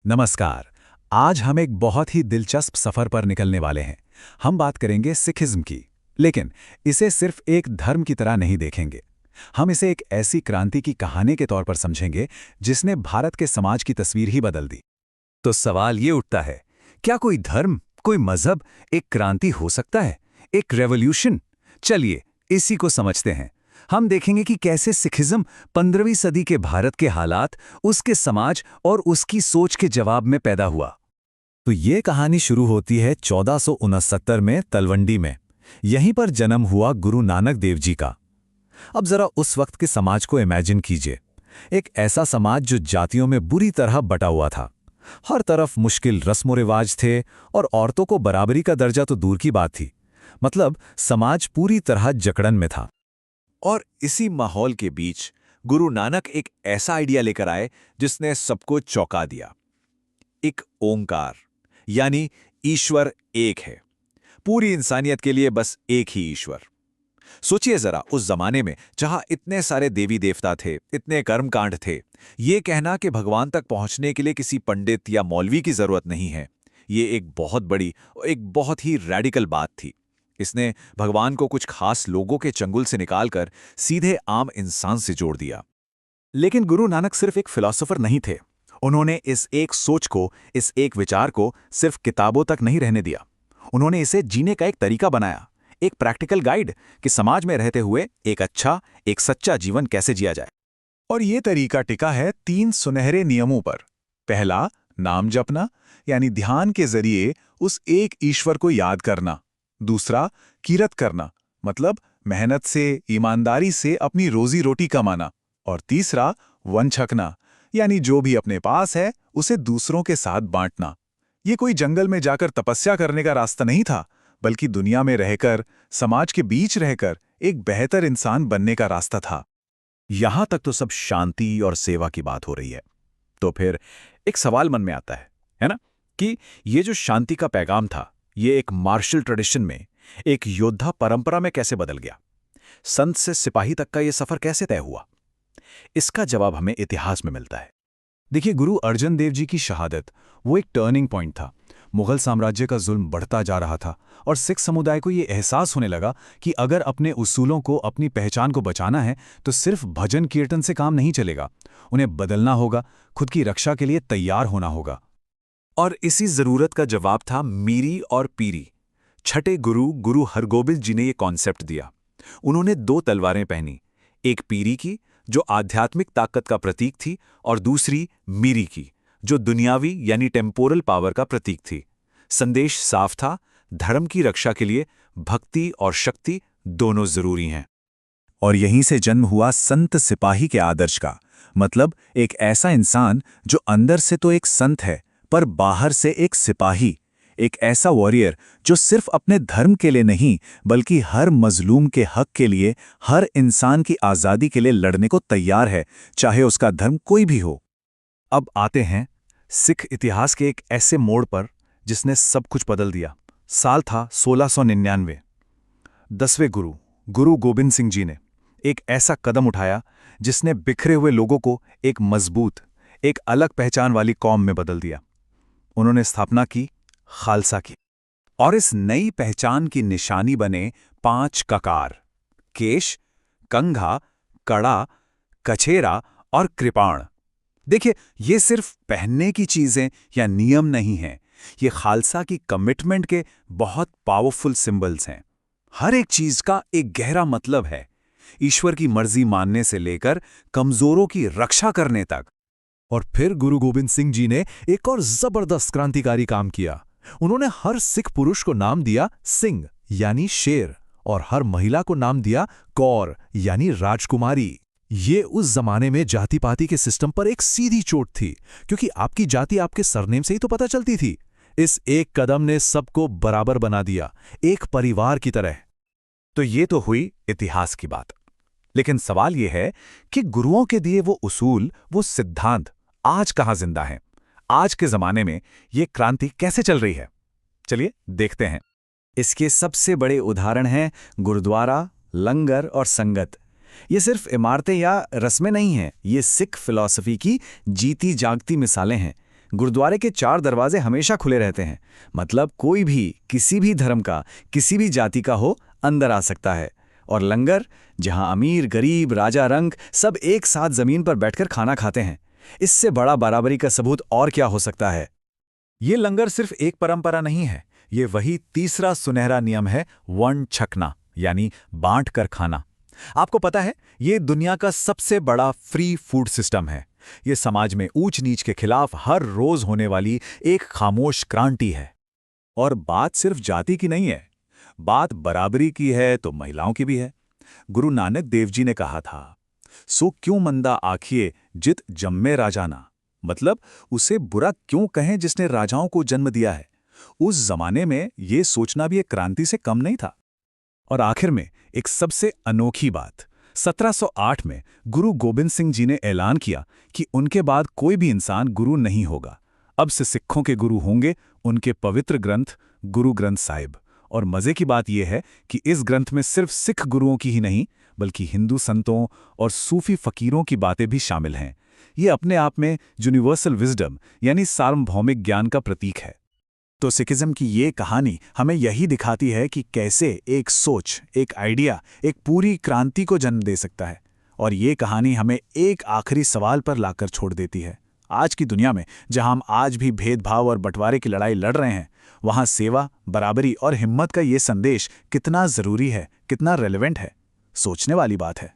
नमस्कार। आज हम एक बहुत ही दिलचस्प सफर पर निकलने वाले हैं। हम बात करेंगे सिखिज्म की, लेकिन इसे सिर्फ एक धर्म की तरह नहीं देखेंगे। हम इसे एक ऐसी क्रांति की कहानी के तौर पर समझेंगे जिसने भारत के समाज की तस्वीर ही बदल दी। तो सवाल ये उठता है, क्या कोई धर्म, कोई मजहब एक क्रांति हो सकता है, एक रेवोल्यूशन? चलिए इसी को समझते हैं। हम देखेंगे कि कैसे सिखिज्म 15वीं सदी के भारत के हालात, उसके समाज और उसकी सोच के जवाब में पैदा हुआ। तो ये कहानी शुरू होती है 1469 में तलवंडी में। यहीं पर जन्म हुआ गुरु नानक देव जी का। अब जरा उस वक्त के समाज को इमेजिन कीजिए। एक ऐसा समाज जो जातियों में बुरी तरह बटा हुआ था। हर तरफ मुश्किल रस्म रिवाज थे और औरतों को बराबरी का दर्जा तो दूर की बात थी। मतलब समाज पूरी तरह जकड़न में था। और इसी माहौल के बीच गुरु नानक एक ऐसा आइडिया लेकर आए जिसने सबको चौंका दिया। एक ओंकार, यानी ईश्वर एक है। पूरी इंसानियत के लिए बस एक ही ईश्वर। सोचिए जरा, उस जमाने में जहां इतने सारे देवी देवता थे, इतने कर्मकांड थे, ये कहना कि भगवान तक पहुंचने के लिए किसी पंडित या मौलवी की जरूरत नहीं है, ये एक बहुत बड़ी, एक बहुत ही रैडिकल बात थी। इसने भगवान को कुछ खास लोगों के चंगुल से निकालकर सीधे आम इंसान से जोड़ दिया। लेकिन गुरु नानक सिर्फ एक फिलॉसफर नहीं थे। उन्होंने इस एक सोच को, इस एक विचार को सिर्फ किताबों तक नहीं रहने दिया। उन्होंने इसे जीने का एक तरीका बनाया, एक प्रैक्टिकल गाइड कि समाज में रहते हुए एक अच्छा, एक सच्चा जीवन कैसे जिया जाए। और ये तरीका टिका है 3 सुनहरे नियमों पर। पहला, नाम जपना, यानी ध्यान के जरिए उस एक ईश्वर को याद करना। दूसरा, कीरत करना, मतलब मेहनत से, ईमानदारी से अपनी रोजी रोटी कमाना। और तीसरा, वन छकना, यानी जो भी अपने पास है उसे दूसरों के साथ बांटना। ये कोई जंगल में जाकर तपस्या करने का रास्ता नहीं था, बल्कि दुनिया में रहकर, समाज के बीच रहकर एक बेहतर इंसान बनने का रास्ता था। यहां तक तो सब शांति और सेवा की बात हो रही है। तो फिर एक सवाल मन में आता है ना, कि ये जो शांति का पैगाम था, ये एक मार्शल ट्रेडिशन में, एक योद्धा परंपरा में कैसे बदल गया? संत से सिपाही तक का ये सफर कैसे तय हुआ? इसका जवाब हमें इतिहास में मिलता है। देखिए, गुरु अर्जन देव जी की शहादत, वो एक टर्निंग पॉइंट था। मुगल साम्राज्य का जुल्म बढ़ता जा रहा था और सिख समुदाय को ये एहसास होने लगा कि अगर अपने उसूलों को, अपनी पहचान को बचाना है तो सिर्फ भजन कीर्तन से काम नहीं चलेगा। उन्हें बदलना होगा, खुद की रक्षा के लिए तैयार होना होगा। और इसी जरूरत का जवाब था मीरी और पीरी। छठे गुरु, गुरु हरगोबिंद जी ने ये कॉन्सेप्ट दिया। उन्होंने 2 तलवारें पहनी, एक पीरी की जो आध्यात्मिक ताकत का प्रतीक थी, और दूसरी मीरी की जो दुनियावी यानी टेम्पोरल पावर का प्रतीक थी। संदेश साफ था, धर्म की रक्षा के लिए भक्ति और शक्ति दोनों जरूरी हैं। और यहीं से जन्म हुआ संत सिपाही के आदर्श का। मतलब एक ऐसा इंसान जो अंदर से तो एक संत है, पर बाहर से एक सिपाही। एक ऐसा वॉरियर जो सिर्फ अपने धर्म के लिए नहीं, बल्कि हर मजलूम के हक के लिए, हर इंसान की आज़ादी के लिए लड़ने को तैयार है, चाहे उसका धर्म कोई भी हो। अब आते हैं सिख इतिहास के एक ऐसे मोड़ पर जिसने सब कुछ बदल दिया। साल था 1699। 10वें गुरु, गुरु गोबिंद सिंह जी ने एक ऐसा कदम उठाया जिसने बिखरे हुए लोगों को एक मजबूत, एक अलग पहचान वाली कौम में बदल दिया। उन्होंने स्थापना की खालसा की। और इस नई पहचान की निशानी बने 5 ककार: केश, कंघा, कड़ा, कछेरा और कृपाण। देखिए, ये सिर्फ पहनने की चीजें या नियम नहीं हैं, ये खालसा की कमिटमेंट के बहुत पावरफुल सिंबल्स हैं। हर एक चीज का एक गहरा मतलब है, ईश्वर की मर्जी मानने से लेकर कमजोरों की रक्षा करने तक। और फिर गुरु गोबिंद सिंह जी ने एक और जबरदस्त क्रांतिकारी काम किया। उन्होंने हर सिख पुरुष को नाम दिया सिंह, यानी शेर, और हर महिला को नाम दिया कौर, यानी राजकुमारी। ये उस जमाने में जाति पाति के सिस्टम पर एक सीधी चोट थी, क्योंकि आपकी जाति आपके सरनेम से ही तो पता चलती थी। इस एक कदम ने सबको बराबर बना दिया, एक परिवार की तरह। तो ये तो हुई इतिहास की बात। लेकिन सवाल यह है कि गुरुओं के दिए वो उसूल, वो सिद्धांत आज कहां जिंदा हैं? आज के जमाने में ये क्रांति कैसे चल रही है? चलिए देखते हैं। इसके सबसे बड़े उदाहरण हैं गुरुद्वारा, लंगर और संगत। ये सिर्फ इमारतें या रस्में नहीं हैं, ये सिख फिलॉसफी की जीती जागती मिसालें हैं। गुरुद्वारे के 4 दरवाजे हमेशा खुले रहते हैं, मतलब कोई भी किसी भी धर्म का, किसी भी जाति का हो, अंदर आ सकता है। और लंगर, जहां अमीर गरीब राजा रंक सब एक साथ जमीन पर बैठकर खाना खाते हैं। इससे बड़ा बराबरी का सबूत और क्या हो सकता है। ये लंगर सिर्फ एक परंपरा नहीं है, ये वही तीसरा सुनहरा नियम है, वर्ण छकना, यानी बांट कर खाना। आपको पता है, ये दुनिया का सबसे बड़ा फ्री फूड सिस्टम है। ये समाज में ऊंच नीच के खिलाफ हर रोज होने वाली एक खामोश क्रांति है। और बात सिर्फ जाति की नहीं है, बात बराबरी की है तो महिलाओं की भी है। गुरु नानक देव जी ने कहा था, सो क्यों मंदा आखिए जित जम्मे राजाना, मतलब उसे बुरा क्यों कहें जिसने राजाओं को जन्म दिया है। उस जमाने में ये सोचना भी एक क्रांति से कम नहीं था। और आखिर में एक सबसे अनोखी बात, 1708 में गुरु गोबिंद सिंह जी ने ऐलान किया कि उनके बाद कोई भी इंसान गुरु नहीं होगा। अब से सिखों के गुरु होंगे उनके पवित्र ग्रंथ गुरु ग्रंथ साहिब। और मजे की बात यह है कि इस ग्रंथ में सिर्फ सिख गुरुओं की ही नहीं, बल्कि हिंदू संतों और सूफी फकीरों की बातें भी शामिल हैं। ये अपने आप में यूनिवर्सल विजडम यानी सार्वभौमिक ज्ञान का प्रतीक है। तो सिखिज्म की ये कहानी हमें यही दिखाती है कि कैसे एक सोच, एक आइडिया, एक पूरी क्रांति को जन्म दे सकता है। और ये कहानी हमें एक आखिरी सवाल पर लाकर छोड़ देती है। आज की दुनिया में जहां हम आज भी भेदभाव और बंटवारे की लड़ाई लड़ रहे हैं, वहां सेवा, बराबरी और हिम्मत का ये संदेश कितना जरूरी है, कितना रेलेवेंट है, सोचने वाली बात है।